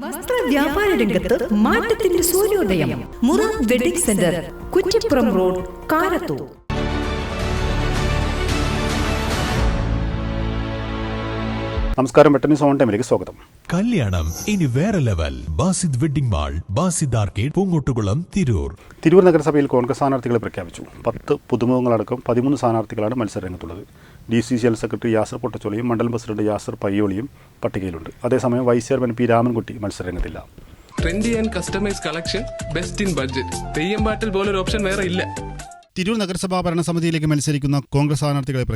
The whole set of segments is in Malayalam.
വസ്ത്ര വ്യാപാര രംഗത്ത് മാറ്റത്തിന്റെ സൂര്യോദയം. Murad wedding centre, Kuttippuram road, Karathur. നമസ്കാരം. വെട്ടന്യൂസ് ഓൺ ടൈമിലേക്ക് സ്വാഗതം. കല്യാണം ഇനി വേറെ level. Basid wedding mall, Basid arcade, Poongottukulam, Tirur. Tirur നഗരസഭയിൽ കോൺഗ്രസ് സ്ഥാനാർത്ഥികളെ പ്രഖ്യാപിച്ചു. 10 പുതുമുഖങ്ങളടക്കം 13 സ്ഥാനാർത്ഥികളാണ് മത്സരരംഗത്തുള്ളത്. DCC ജനറൽ സെക്രട്ടറി യാസർ പൊട്ടച്ചോലയും മണ്ഡലം പ്രസിഡന്റ് യാസർ പയ്യോളിയും പട്ടികയിലുണ്ട്. അതേസമയം വൈസ് ചെയർമാൻ പി രാമൻകുട്ടി മത്സരരംഗത്തില്ല. Trendy and customise collection, best in budget. Theyyam പാട്ടിൽ പോലൊരു ഓപ്ഷൻ വേറെ ഇല്ല. തിരൂർ നഗരസഭാ ഭരണസമിതിയിലേക്ക് മത്സരിക്കുന്ന കോൺഗ്രസ് സ്ഥാനാർത്ഥികളെ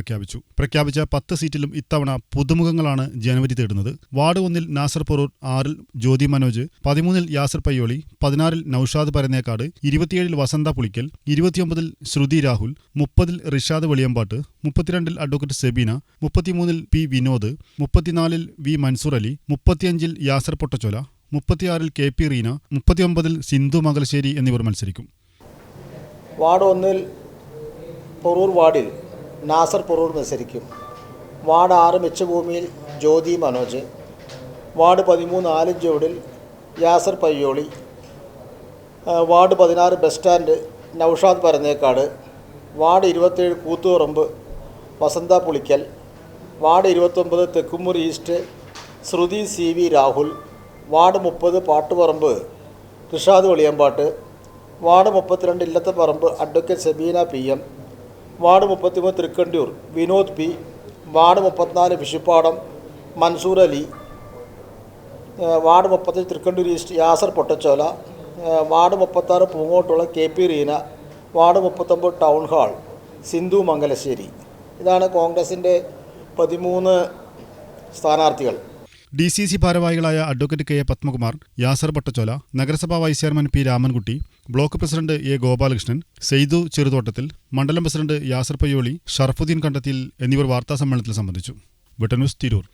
പ്രഖ്യാപിച്ച 10 സീറ്റിലും ഇത്തവണ പുതുമുഖങ്ങളാണ് ജനുവരി തേടുന്നത്. Ward 1 Nasar Porur, 6 Jyothi Manoj, 13 Yasar Payyoli, 16 Noushad Parannekkad, 27 Vasantha Pulikkal, 29 Shruthi Rahul, 30 Rishad Veliyambatt, 32 advocate Sebeena, 33 P Vinod, 34 V Mansoor Ali, 35 Yasar Pottachola, 36 KP Reena, 39 Sindhu Mangalassery എന്നിവർ മത്സരിക്കും. വാർഡ് 1 പൊറൂർ വാർഡിൽ നാസർ പൊറൂർ മത്സരിക്കും. വാർഡ് 6 മെച്ചഭൂമിയിൽ ജ്യോതി മനോജ്, വാർഡ് 13 ആലഞ്ചോടിൽ Yasar Payyoli, ward 16 bus stand Noushad Parannekkad, ward 27 Koothuparamba Vasantha Pulikkal, ward 29 Thekkumuri east Shruthi CV Rahul, ward 30 Pattuparamba Rishad Veliyambatt, ward 32 Illathaparamba advocate Sebeena PM, ward 33 Thrikkandiyur Vinod P, ward 34 Vishuppadam Mansoor Ali, ward 35 Thrikkandiyur east Yasar Pottachola, ward 36 പൂങ്ങോട്ടുള്ള KP Reena, ward 39 town hall Sindhu Mangalassery. ഇതാണ് കോൺഗ്രസിൻ്റെ 13 സ്ഥാനാർത്ഥികൾ. DCC ഭാരവാഹികളായ അഡ്വക്കേറ്റ് KA പത്മകുമാർ, യാസർ പൊട്ടച്ചോല, നഗരസഭാ vice chairman P Ramankutty, block president A Gopalakrishnan, Seythu ചെറുതോട്ടത്തിൽ, മണ്ഡലം പ്രസിഡന്റ് യാസർ പയ്യോളി, ഷറഫുദ്ദീൻ കണ്ടത്തിൽ എന്നിവർ വാർത്താസമ്മേളനത്തിൽ സംബന്ധിച്ചു. വെട്ടന്യൂസ്, തിരൂർ.